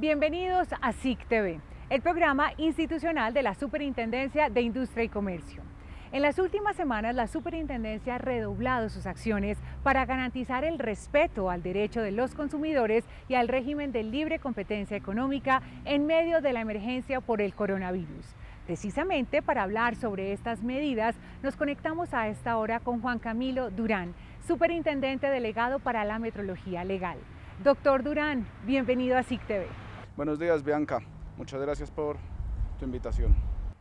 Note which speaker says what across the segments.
Speaker 1: Bienvenidos a SIC TV, el programa institucional de la Superintendencia de Industria y Comercio. En las últimas semanas, la Superintendencia ha redoblado sus acciones para garantizar el respeto al derecho de los consumidores y al régimen de libre competencia económica en medio de la emergencia por el coronavirus. Precisamente para hablar sobre estas medidas, nos conectamos a esta hora con Juan Camilo Durán, Superintendente Delegado para la Metrología Legal. Doctor Durán, bienvenido a SIC TV.
Speaker 2: Buenos días, Bianca. Muchas gracias por tu invitación.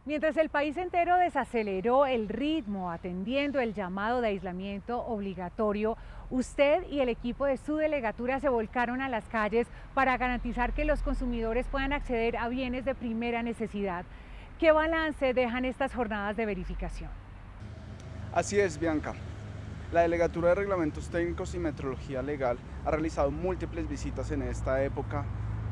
Speaker 1: Mientras el país entero desaceleró el ritmo atendiendo el llamado de aislamiento obligatorio, usted y el equipo de su delegatura se volcaron a las calles para garantizar que los consumidores puedan acceder a bienes de primera necesidad. ¿Qué balance dejan estas jornadas de verificación?
Speaker 2: Así es, Bianca. La Delegatura de Reglamentos Técnicos y Metrología Legal ha realizado múltiples visitas en esta época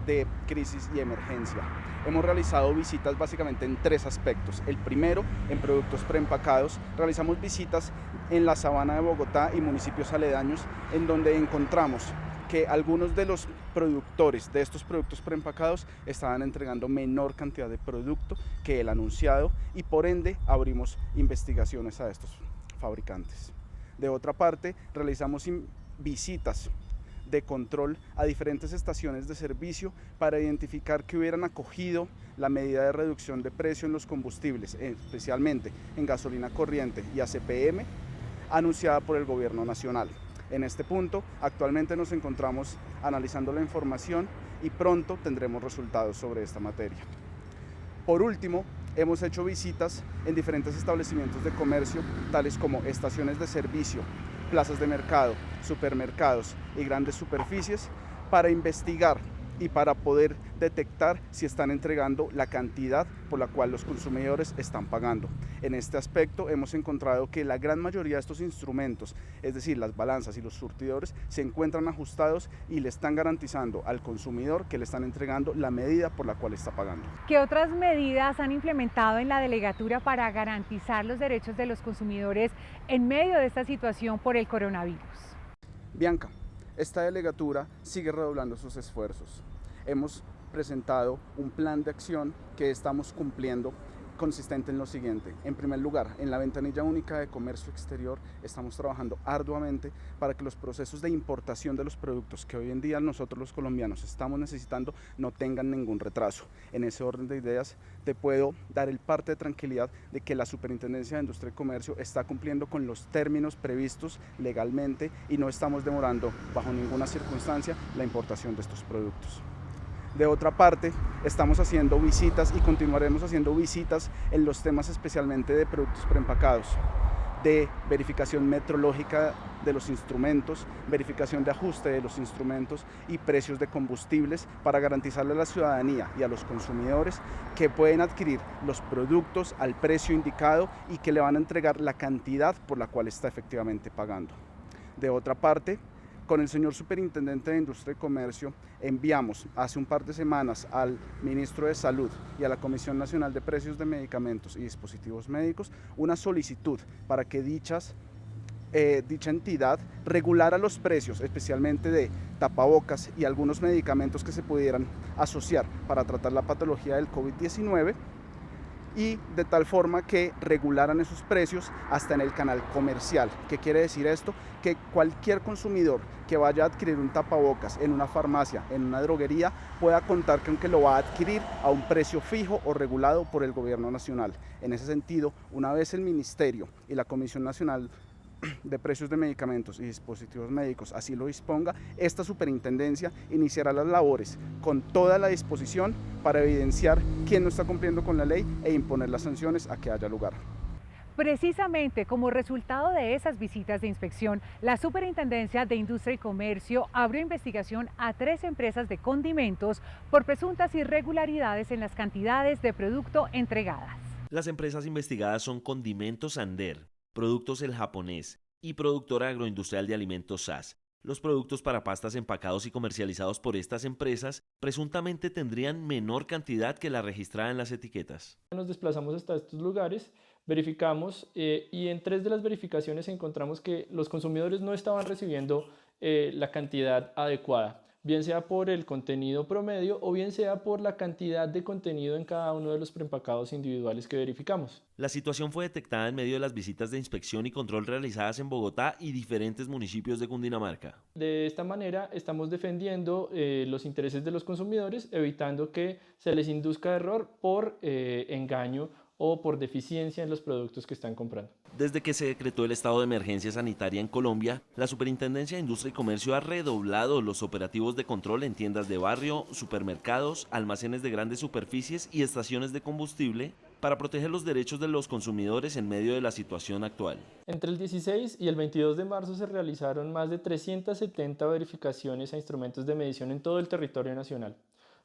Speaker 2: de crisis y emergencia. Hemos realizado visitas básicamente en tres aspectos. El primero, en productos preempacados. Realizamos visitas en la Sabana de Bogotá y municipios aledaños, en donde encontramos que algunos de los productores de estos productos preempacados estaban entregando menor cantidad de producto que el anunciado y por ende abrimos investigaciones a estos fabricantes. De otra parte, realizamos visitas de control a diferentes estaciones de servicio para identificar que hubieran acogido la medida de reducción de precio en los combustibles, especialmente en gasolina corriente y ACPM, anunciada por el Gobierno Nacional. En este punto, actualmente nos encontramos analizando la información y pronto tendremos resultados sobre esta materia. Por último, hemos hecho visitas en diferentes establecimientos de comercio, tales como estaciones de servicio, plazas de mercado, supermercados y grandes superficies, para investigar y para poder detectar si están entregando la cantidad por la cual los consumidores están pagando. En este aspecto hemos encontrado que la gran mayoría de estos instrumentos, es decir, las balanzas y los surtidores, se encuentran ajustados y le están garantizando al consumidor que le están entregando la medida por la cual está pagando.
Speaker 1: ¿Qué otras medidas han implementado en la delegatura para garantizar los derechos de los consumidores en medio de esta situación por el coronavirus?
Speaker 2: Bianca, esta delegatura sigue redoblando sus esfuerzos. Hemos presentado un plan de acción que estamos cumpliendo consistente en lo siguiente. En primer lugar, en la ventanilla única de comercio exterior estamos trabajando arduamente para que los procesos de importación de los productos que hoy en día nosotros los colombianos estamos necesitando no tengan ningún retraso. En ese orden de ideas te puedo dar el parte de tranquilidad de que la Superintendencia de Industria y Comercio está cumpliendo con los términos previstos legalmente y no estamos demorando bajo ninguna circunstancia la importación de estos productos. De otra parte, estamos haciendo visitas y continuaremos haciendo visitas en los temas especialmente de productos preempacados, de verificación metrológica de los instrumentos, verificación de ajuste de los instrumentos y precios de combustibles para garantizarle a la ciudadanía y a los consumidores que pueden adquirir los productos al precio indicado y que le van a entregar la cantidad por la cual está efectivamente pagando. De otra parte, con el señor Superintendente de Industria y Comercio enviamos hace un par de semanas al Ministro de Salud y a la Comisión Nacional de Precios de Medicamentos y Dispositivos Médicos una solicitud para que dicha entidad regulara los precios, especialmente de tapabocas y algunos medicamentos que se pudieran asociar para tratar la patología del COVID-19 y de tal forma que regularan esos precios hasta en el canal comercial. ¿Qué quiere decir esto? Que cualquier consumidor que vaya a adquirir un tapabocas en una farmacia, en una droguería, pueda contar con que lo va a adquirir a un precio fijo o regulado por el Gobierno Nacional. En ese sentido, una vez el Ministerio y la Comisión Nacional de Precios de Medicamentos y Dispositivos Médicos así lo disponga, esta superintendencia iniciará las labores con toda la disposición para evidenciar quién no está cumpliendo con la ley e imponer las sanciones a que haya lugar.
Speaker 1: Precisamente como resultado de esas visitas de inspección, la Superintendencia de Industria y Comercio abrió investigación a 3 empresas de condimentos por presuntas irregularidades en las cantidades de producto entregadas.
Speaker 3: Las empresas investigadas son Condimentos Ander, Productos El Japonés y Productora Agroindustrial de Alimentos SAS. Los productos para pastas empacados y comercializados por estas empresas presuntamente tendrían menor cantidad que la registrada en las etiquetas.
Speaker 4: Nos desplazamos hasta estos lugares, verificamos y en 3 de las verificaciones encontramos que los consumidores no estaban recibiendo la cantidad adecuada. bien sea por el contenido promedio o bien sea por la cantidad de contenido en cada uno de los preempacados individuales que verificamos.
Speaker 3: La situación fue detectada en medio de las visitas de inspección y control realizadas en Bogotá y diferentes municipios de Cundinamarca.
Speaker 4: De esta manera estamos defendiendo los intereses de los consumidores, evitando que se les induzca error por engaño o por deficiencia en los productos que están comprando.
Speaker 3: Desde que se decretó el estado de emergencia sanitaria en Colombia, la Superintendencia de Industria y Comercio ha redoblado los operativos de control en tiendas de barrio, supermercados, almacenes de grandes superficies y estaciones de combustible para proteger los derechos de los consumidores en medio de la situación actual.
Speaker 4: Entre el 16 y el 22 de marzo se realizaron más de 370 verificaciones a instrumentos de medición en todo el territorio nacional.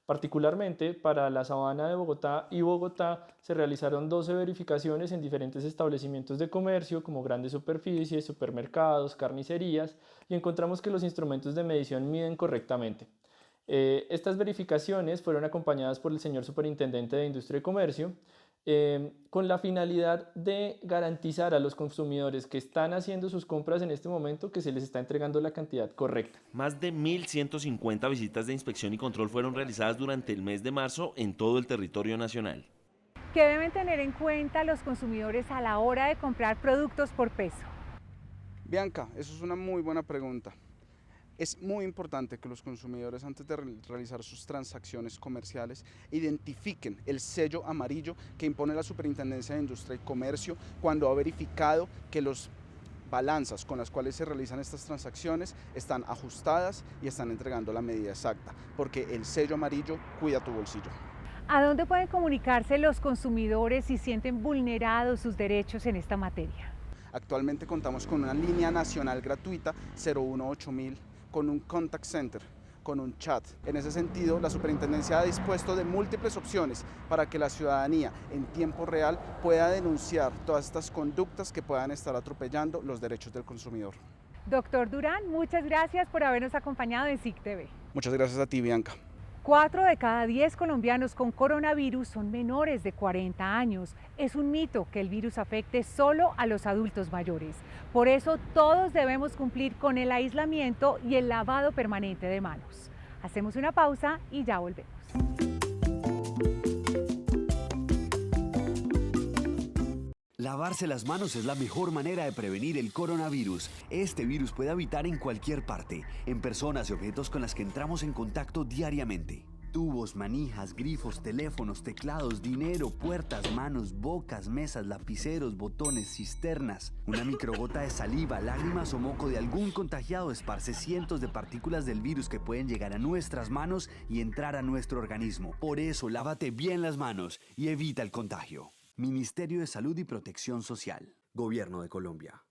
Speaker 4: Particularmente para la Sabana de Bogotá y Bogotá se realizaron 12 verificaciones en diferentes establecimientos de comercio como grandes superficies, supermercados, carnicerías, y encontramos que los instrumentos de medición miden correctamente. Estas verificaciones fueron acompañadas por el señor Superintendente de Industria y Comercio con la finalidad de garantizar a los consumidores que están haciendo sus compras en este momento que se les está entregando la cantidad correcta.
Speaker 3: Más de 1.150 visitas de inspección y control fueron realizadas durante el mes de marzo en todo el territorio nacional.
Speaker 1: ¿Qué deben tener en cuenta los consumidores a la hora de comprar productos por peso?
Speaker 2: Bianca, eso es una muy buena pregunta. Es muy importante que los consumidores, antes de realizar sus transacciones comerciales, identifiquen el sello amarillo que impone la Superintendencia de Industria y Comercio cuando ha verificado que las balanzas con las cuales se realizan estas transacciones están ajustadas y están entregando la medida exacta, porque el sello amarillo cuida tu bolsillo.
Speaker 1: ¿A dónde pueden comunicarse los consumidores si sienten vulnerados sus derechos en esta materia?
Speaker 2: Actualmente contamos con una línea nacional gratuita 018.000, con un contact center, con un chat. En ese sentido, la Superintendencia ha dispuesto de múltiples opciones para que la ciudadanía en tiempo real pueda denunciar todas estas conductas que puedan estar atropellando los derechos del consumidor.
Speaker 1: Doctor Durán, muchas gracias por habernos acompañado en SIC TV.
Speaker 2: Muchas gracias a ti, Bianca.
Speaker 1: 4 de cada 10 colombianos con coronavirus son menores de 40 años. Es un mito que el virus afecte solo a los adultos mayores. Por eso todos debemos cumplir con el aislamiento y el lavado permanente de manos. Hacemos una pausa y ya volvemos.
Speaker 5: Lavarse las manos es la mejor manera de prevenir el coronavirus. Este virus puede habitar en cualquier parte, en personas y objetos con las que entramos en contacto diariamente. Tubos, manijas, grifos, teléfonos, teclados, dinero, puertas, manos, bocas, mesas, lapiceros, botones, cisternas. Una microgota de saliva, lágrimas o moco de algún contagiado esparce cientos de partículas del virus que pueden llegar a nuestras manos y entrar a nuestro organismo. Por eso, lávate bien las manos y evita el contagio. Ministerio de Salud y Protección Social. Gobierno de Colombia.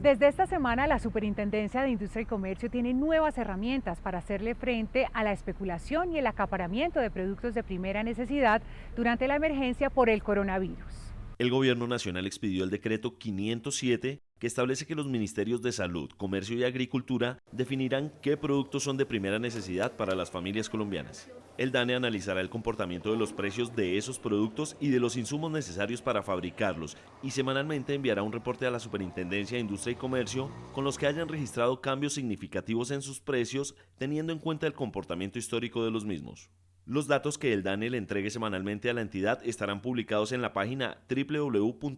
Speaker 1: Desde esta semana, la Superintendencia de Industria y Comercio tiene nuevas herramientas para hacerle frente a la especulación y el acaparamiento de productos de primera necesidad durante la emergencia por el coronavirus.
Speaker 3: El Gobierno Nacional expidió el decreto 507 que establece que los ministerios de Salud, Comercio y Agricultura definirán qué productos son de primera necesidad para las familias colombianas. El DANE analizará el comportamiento de los precios de esos productos y de los insumos necesarios para fabricarlos y semanalmente enviará un reporte a la Superintendencia de Industria y Comercio con los que hayan registrado cambios significativos en sus precios, teniendo en cuenta el comportamiento histórico de los mismos. Los datos que el DANE le entregue semanalmente a la entidad estarán publicados en la página www.sic.gov.co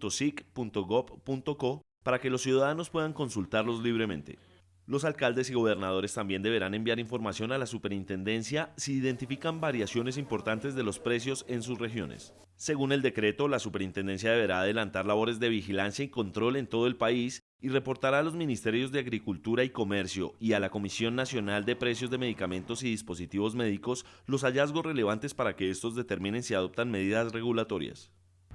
Speaker 3: para que los ciudadanos puedan consultarlos libremente. Los alcaldes y gobernadores también deberán enviar información a la superintendencia si identifican variaciones importantes de los precios en sus regiones. Según el decreto, la superintendencia deberá adelantar labores de vigilancia y control en todo el país y reportará a los ministerios de Agricultura y Comercio y a la Comisión Nacional de Precios de Medicamentos y Dispositivos Médicos los hallazgos relevantes para que estos determinen si adoptan medidas regulatorias.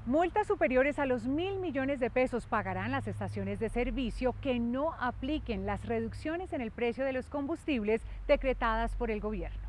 Speaker 1: Multas superiores a los 1.000 millones de pesos pagarán las estaciones de servicio que no apliquen las reducciones en el precio de los combustibles decretadas por el gobierno.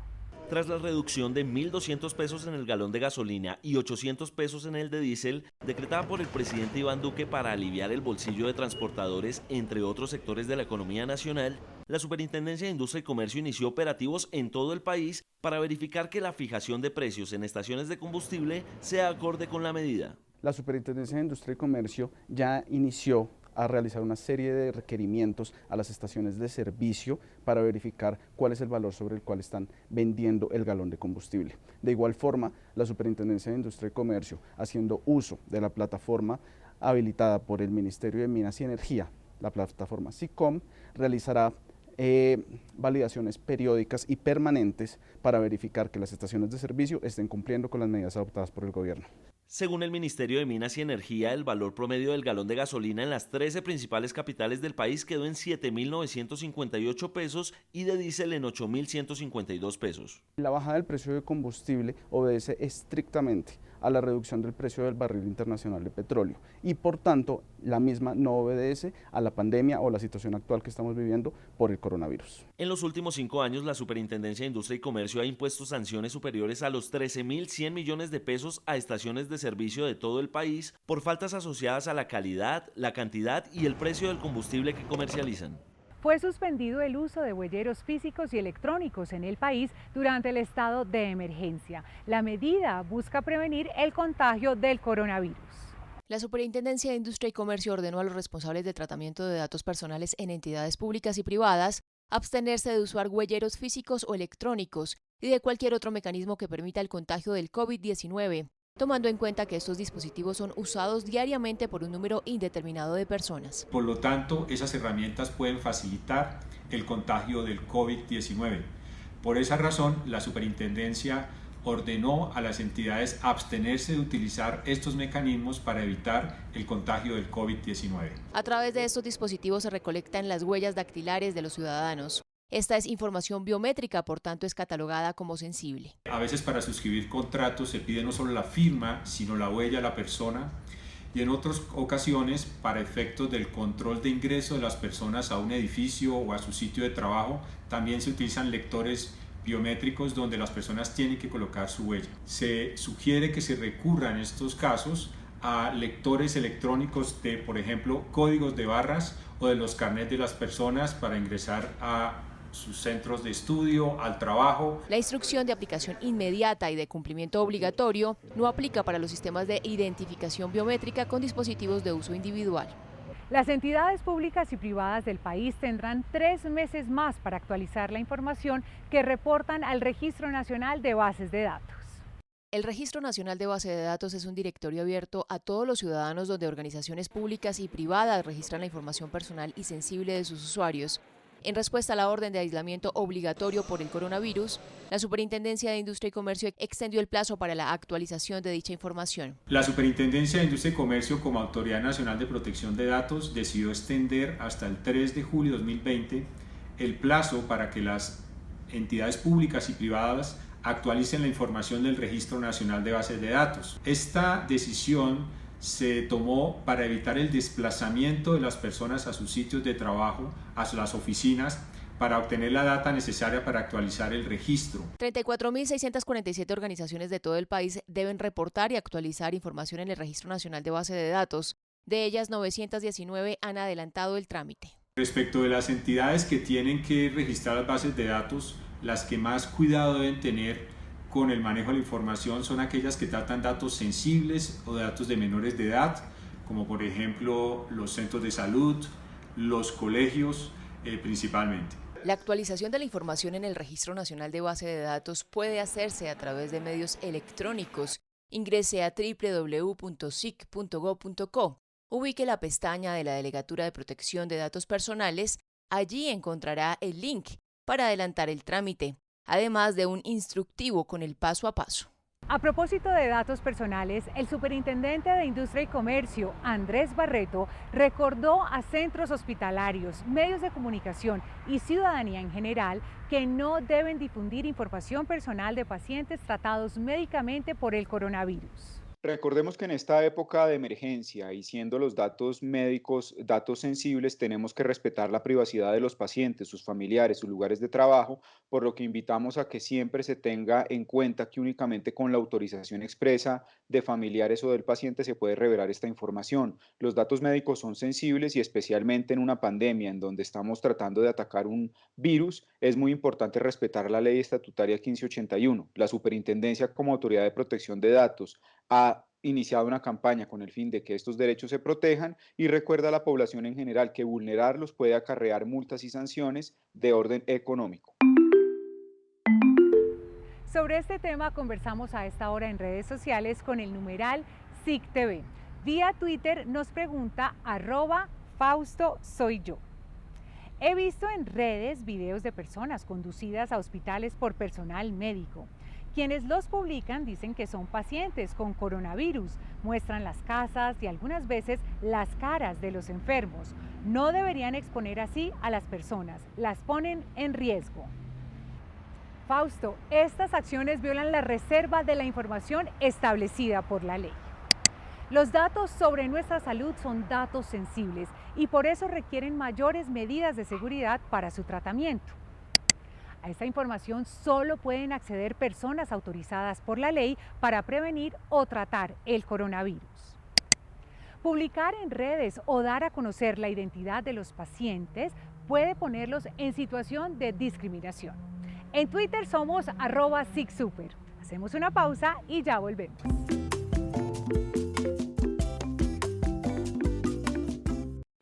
Speaker 3: Tras la reducción de 1.200 pesos en el galón de gasolina y 800 pesos en el de diésel, decretada por el presidente Iván Duque para aliviar el bolsillo de transportadores, entre otros sectores de la economía nacional, la Superintendencia de Industria y Comercio inició operativos en todo el país para verificar que la fijación de precios en estaciones de combustible sea acorde con la medida.
Speaker 2: La Superintendencia de Industria y Comercio ya inició a realizar una serie de requerimientos a las estaciones de servicio para verificar cuál es el valor sobre el cual están vendiendo el galón de combustible. De igual forma, la Superintendencia de Industria y Comercio, haciendo uso de la plataforma habilitada por el Ministerio de Minas y Energía, la plataforma SICOM, realizará validaciones periódicas y permanentes para verificar que las estaciones de servicio estén cumpliendo con las medidas adoptadas por el gobierno.
Speaker 3: Según el Ministerio de Minas y Energía, el valor promedio del galón de gasolina en las 13 principales capitales del país quedó en 7.958 pesos y de diésel en 8.152 pesos.
Speaker 2: La bajada del precio de combustible obedece estrictamente a la reducción del precio del barril internacional de petróleo y por tanto la misma no obedece a la pandemia o la situación actual que estamos viviendo por el coronavirus.
Speaker 3: En los últimos 5 años, la Superintendencia de Industria y Comercio ha impuesto sanciones superiores a los 13.100 millones de pesos a estaciones de servicio de todo el país por faltas asociadas a la calidad, la cantidad y el precio del combustible que comercializan.
Speaker 1: Fue suspendido el uso de huelleros físicos y electrónicos en el país durante el estado de emergencia. La medida busca prevenir el contagio del coronavirus.
Speaker 6: La Superintendencia de Industria y Comercio ordenó a los responsables de tratamiento de datos personales en entidades públicas y privadas abstenerse de usar huelleros físicos o electrónicos y de cualquier otro mecanismo que permita el contagio del COVID-19, tomando en cuenta que estos dispositivos son usados diariamente por un número indeterminado de personas.
Speaker 7: Por lo tanto, esas herramientas pueden facilitar el contagio del COVID-19. Por esa razón, la Superintendencia ordenó a las entidades abstenerse de utilizar estos mecanismos para evitar el contagio del COVID-19.
Speaker 6: A través de estos dispositivos se recolectan las huellas dactilares de los ciudadanos. Esta es información biométrica, por tanto es catalogada como sensible.
Speaker 7: A veces para suscribir contratos se pide no solo la firma, sino la huella de la persona, y en otras ocasiones, para efectos del control de ingreso de las personas a un edificio o a su sitio de trabajo, también se utilizan lectores biométricos donde las personas tienen que colocar su huella. Se sugiere que se recurra en estos casos a lectores electrónicos de, por ejemplo, códigos de barras o de los carnets de las personas para ingresar a sus centros de estudio, al trabajo.
Speaker 6: La instrucción de aplicación inmediata y de cumplimiento obligatorio no aplica para los sistemas de identificación biométrica con dispositivos de uso individual.
Speaker 1: Las entidades públicas y privadas del país tendrán 3 meses más para actualizar la información que reportan al Registro Nacional de Bases de Datos.
Speaker 6: El Registro Nacional de Base de Datos es un directorio abierto a todos los ciudadanos donde organizaciones públicas y privadas registran la información personal y sensible de sus usuarios. En respuesta a la orden de aislamiento obligatorio por el coronavirus, la Superintendencia de Industria y Comercio extendió el plazo para la actualización de dicha información.
Speaker 7: La Superintendencia de Industria y Comercio, como Autoridad Nacional de Protección de Datos, decidió extender hasta el 3 de julio de 2020 el plazo para que las entidades públicas y privadas actualicen la información del Registro Nacional de Bases de Datos. Esta decisión se tomó para evitar el desplazamiento de las personas a sus sitios de trabajo, a las oficinas, para obtener la data necesaria para actualizar el registro.
Speaker 6: 34.647 organizaciones de todo el país deben reportar y actualizar información en el Registro Nacional de Base de Datos. De ellas, 919 han adelantado el trámite.
Speaker 7: Respecto de las entidades que tienen que registrar las bases de datos, las que más cuidado deben tener con el manejo de la información son aquellas que tratan datos sensibles o datos de menores de edad, como por ejemplo los centros de salud, los colegios principalmente.
Speaker 6: La actualización de la información en el Registro Nacional de Base de Datos puede hacerse a través de medios electrónicos. Ingrese a www.sic.gov.co. Ubique la pestaña de la Delegatura de Protección de Datos Personales. Allí encontrará el link para adelantar el trámite, además de un instructivo con el paso a paso.
Speaker 1: A propósito de datos personales, el superintendente de Industria y Comercio, Andrés Barreto, recordó a centros hospitalarios, medios de comunicación y ciudadanía en general que no deben difundir información personal de pacientes tratados médicamente por el coronavirus.
Speaker 8: Recordemos que en esta época de emergencia y siendo los datos médicos datos sensibles, tenemos que respetar la privacidad de los pacientes, sus familiares, sus lugares de trabajo, por lo que invitamos a que siempre se tenga en cuenta que únicamente con la autorización expresa de familiares o del paciente se puede revelar esta información. Los datos médicos son sensibles y especialmente en una pandemia en donde estamos tratando de atacar un virus, es muy importante respetar la ley estatutaria 1581. La Superintendencia como Autoridad de Protección de Datos ha iniciado una campaña con el fin de que estos derechos se protejan y recuerda a la población en general que vulnerarlos puede acarrear multas y sanciones de orden económico.
Speaker 1: Sobre este tema conversamos a esta hora en redes sociales con el numeral SICTV. Vía Twitter nos pregunta @Fausto soy yo. He visto en redes videos de personas conducidas a hospitales por personal médico. Quienes los publican dicen que son pacientes con coronavirus, muestran las casas y algunas veces las caras de los enfermos. No deberían exponer así a las personas, las ponen en riesgo. Fausto, estas acciones violan la reserva de la información establecida por la ley. Los datos sobre nuestra salud son datos sensibles y por eso requieren mayores medidas de seguridad para su tratamiento. A esta información solo pueden acceder personas autorizadas por la ley para prevenir o tratar el coronavirus. Publicar en redes o dar a conocer la identidad de los pacientes puede ponerlos en situación de discriminación. En Twitter somos @SICSuper. Hacemos una pausa y ya volvemos.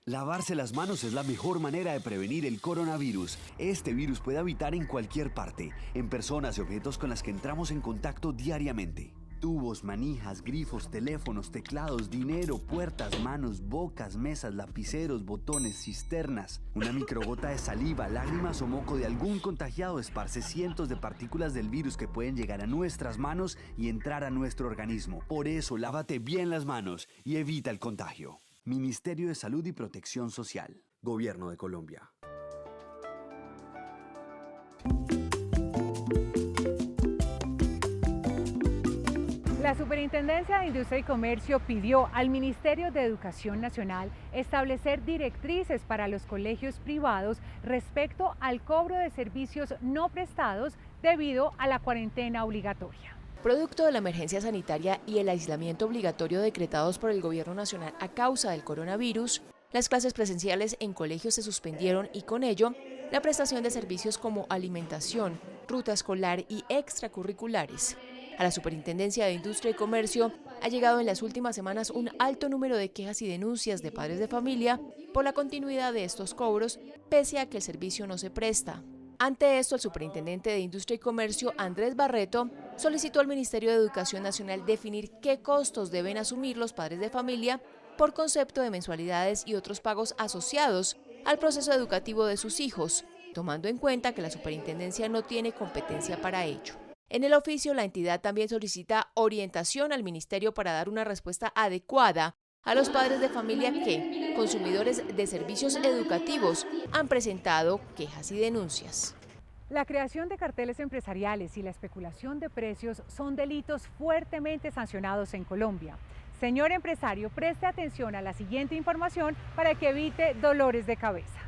Speaker 5: Lavarse las manos es la mejor manera de prevenir el coronavirus. Este virus puede habitar en cualquier parte, en personas y objetos con las que entramos en contacto diariamente. Tubos, manijas, grifos, teléfonos, teclados, dinero, puertas, manos, bocas, mesas, lapiceros, botones, cisternas. Una microgota de saliva, lágrimas o moco de algún contagiado esparce cientos de partículas del virus que pueden llegar a nuestras manos y entrar a nuestro organismo. Por eso, lávate bien las manos y evita el contagio. Ministerio de Salud y Protección Social. Gobierno de Colombia.
Speaker 1: La Superintendencia de Industria y Comercio pidió al Ministerio de Educación Nacional establecer directrices para los colegios privados respecto al cobro de servicios no prestados debido a la cuarentena obligatoria.
Speaker 6: Producto de la emergencia sanitaria y el aislamiento obligatorio decretados por el Gobierno Nacional a causa del coronavirus, las clases presenciales en colegios se suspendieron y con ello, la prestación de servicios como alimentación, ruta escolar y extracurriculares. A la Superintendencia de Industria y Comercio ha llegado en las últimas semanas un alto número de quejas y denuncias de padres de familia por la continuidad de estos cobros, pese a que el servicio no se presta. Ante esto, el superintendente de Industria y Comercio, Andrés Barreto, solicitó al Ministerio de Educación Nacional definir qué costos deben asumir los padres de familia por concepto de mensualidades y otros pagos asociados al proceso educativo de sus hijos, tomando en cuenta que la superintendencia no tiene competencia para ello. En el oficio, la entidad también solicita orientación al Ministerio para dar una respuesta adecuada a los padres de familia que, consumidores de servicios educativos, han presentado quejas y denuncias.
Speaker 1: La creación de carteles empresariales y la especulación de precios son delitos fuertemente sancionados en Colombia. Señor empresario, preste atención a la siguiente información para que evite dolores de cabeza.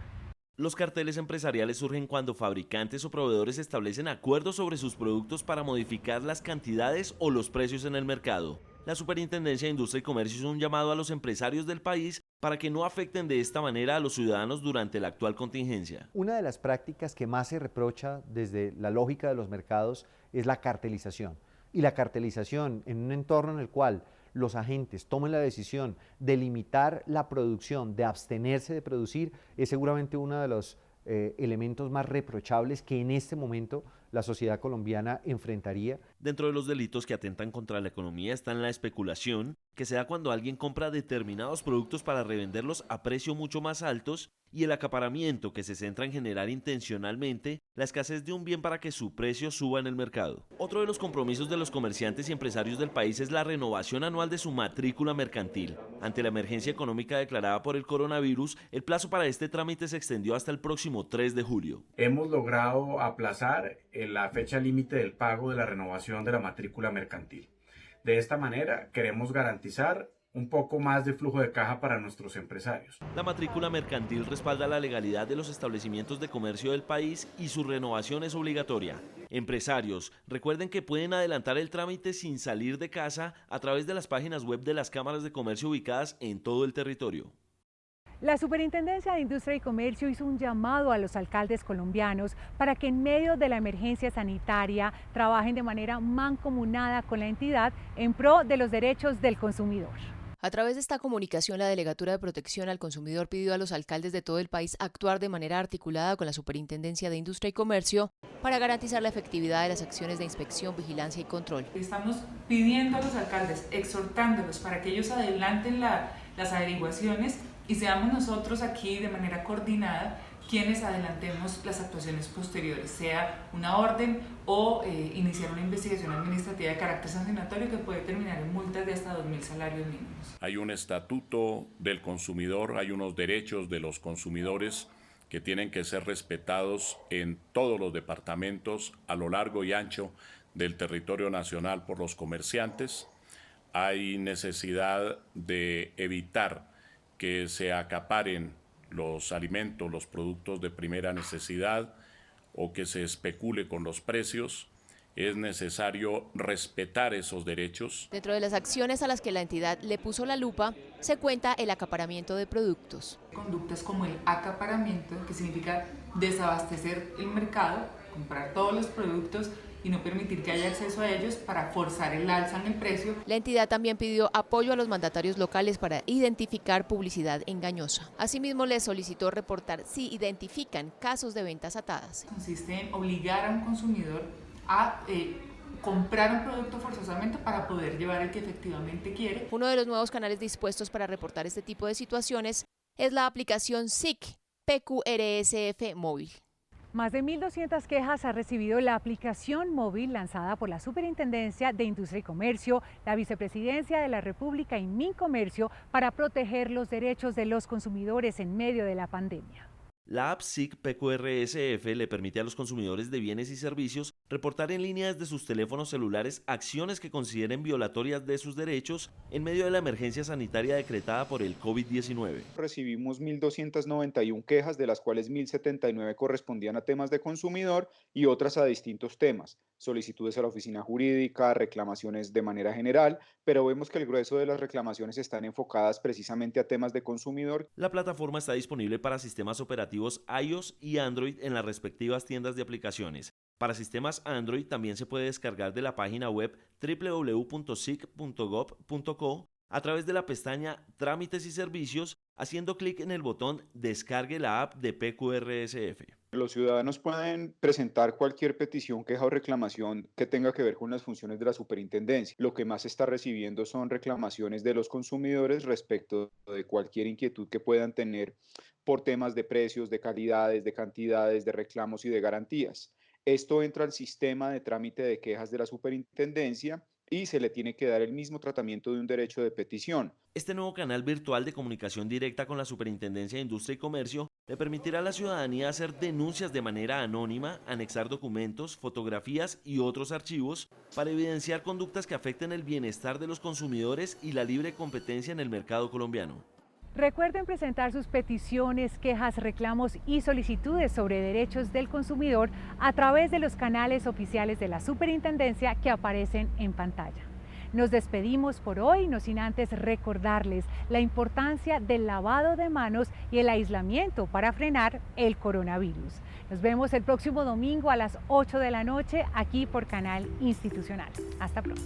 Speaker 3: Los carteles empresariales surgen cuando fabricantes o proveedores establecen acuerdos sobre sus productos para modificar las cantidades o los precios en el mercado. La Superintendencia de Industria y Comercio hizo un llamado a los empresarios del país para que no afecten de esta manera a los ciudadanos durante la actual contingencia.
Speaker 9: Una de las prácticas que más se reprocha desde la lógica de los mercados es la cartelización. Y la cartelización en un entorno en el cual los agentes tomen la decisión de limitar la producción, de abstenerse de producir, es seguramente uno de los elementos más reprochables que en este momento la sociedad colombiana enfrentaría.
Speaker 3: Dentro de los delitos que atentan contra la economía están la especulación, que se da cuando alguien compra determinados productos para revenderlos a precio mucho más altos, y el acaparamiento, que se centra en generar intencionalmente la escasez de un bien para que su precio suba en el mercado. Otro de los compromisos de los comerciantes y empresarios del país es la renovación anual de su matrícula mercantil. Ante la emergencia económica declarada por el coronavirus, el plazo para este trámite se extendió hasta el próximo 3 de julio.
Speaker 10: Hemos logrado aplazar la fecha límite del pago de la renovación de la matrícula mercantil. De esta manera queremos garantizar un poco más de flujo de caja para nuestros empresarios.
Speaker 3: La matrícula mercantil respalda la legalidad de los establecimientos de comercio del país y su renovación es obligatoria. Empresarios, recuerden que pueden adelantar el trámite sin salir de casa a través de las páginas web de las cámaras de comercio ubicadas en todo el territorio.
Speaker 1: La Superintendencia de Industria y Comercio hizo un llamado a los alcaldes colombianos para que en medio de la emergencia sanitaria trabajen de manera mancomunada con la entidad en pro de los derechos del consumidor.
Speaker 6: A través de esta comunicación, la Delegatura de Protección al Consumidor pidió a los alcaldes de todo el país actuar de manera articulada con la Superintendencia de Industria y Comercio para garantizar la efectividad de las acciones de inspección, vigilancia y control.
Speaker 11: Estamos pidiendo a los alcaldes, exhortándolos para que ellos adelanten las averiguaciones y seamos nosotros aquí de manera coordinada quienes adelantemos las actuaciones posteriores, sea una orden o iniciar una investigación administrativa de carácter sancionatorio que puede terminar en multas de hasta 2.000 salarios mínimos.
Speaker 12: Hay un estatuto del consumidor, hay unos derechos de los consumidores que tienen que ser respetados en todos los departamentos a lo largo y ancho del territorio nacional por los comerciantes. Hay necesidad de evitar que se acaparen los alimentos, los productos de primera necesidad o que se especule con los precios. Es necesario respetar esos derechos.
Speaker 6: Dentro de las acciones a las que la entidad le puso la lupa, se cuenta el acaparamiento de productos.
Speaker 11: Conductas como el acaparamiento, que significa desabastecer el mercado, comprar todos los productos y no permitir que haya acceso a ellos para forzar el alza en el precio.
Speaker 6: La entidad también pidió apoyo a los mandatarios locales para identificar publicidad engañosa. Asimismo, les solicitó reportar si identifican casos de ventas atadas.
Speaker 11: Consiste en obligar a un consumidor a comprar un producto forzosamente para poder llevar el que efectivamente quiere.
Speaker 6: Uno de los nuevos canales dispuestos para reportar este tipo de situaciones es la aplicación SIC PQRSF móvil.
Speaker 1: Más de 1.200 quejas ha recibido la aplicación móvil lanzada por la Superintendencia de Industria y Comercio, la Vicepresidencia de la República y Mincomercio para proteger los derechos de los consumidores en medio de la pandemia.
Speaker 3: La app SIC PQRSF le permite a los consumidores de bienes y servicios reportar en línea desde sus teléfonos celulares acciones que consideren violatorias de sus derechos en medio de la emergencia sanitaria decretada por el COVID-19.
Speaker 8: Recibimos 1.291 quejas, de las cuales 1.079 correspondían a temas de consumidor y otras a distintos temas, solicitudes a la oficina jurídica, reclamaciones de manera general, pero vemos que el grueso de las reclamaciones están enfocadas precisamente a temas de consumidor.
Speaker 3: La plataforma está disponible para sistemas operativos iOS y Android en las respectivas tiendas de aplicaciones. Para sistemas Android también se puede descargar de la página web www.sic.gov.co a través de la pestaña Trámites y Servicios, haciendo clic en el botón Descargue la app de PQRSF.
Speaker 8: Los ciudadanos pueden presentar cualquier petición, queja o reclamación que tenga que ver con las funciones de la superintendencia. Lo que más se está recibiendo son reclamaciones de los consumidores respecto de cualquier inquietud que puedan tener por temas de precios, de calidades, de cantidades, de reclamos y de garantías. Esto entra al sistema de trámite de quejas de la superintendencia y se le tiene que dar el mismo tratamiento de un derecho de petición.
Speaker 3: Este nuevo canal virtual de comunicación directa con la Superintendencia de Industria y Comercio le permitirá a la ciudadanía hacer denuncias de manera anónima, anexar documentos, fotografías y otros archivos para evidenciar conductas que afecten el bienestar de los consumidores y la libre competencia en el mercado colombiano.
Speaker 1: Recuerden presentar sus peticiones, quejas, reclamos y solicitudes sobre derechos del consumidor a través de los canales oficiales de la Superintendencia que aparecen en pantalla. Nos despedimos por hoy, no sin antes recordarles la importancia del lavado de manos y el aislamiento para frenar el coronavirus. Nos vemos el próximo domingo a las 8 de la noche aquí por Canal Institucional. Hasta pronto.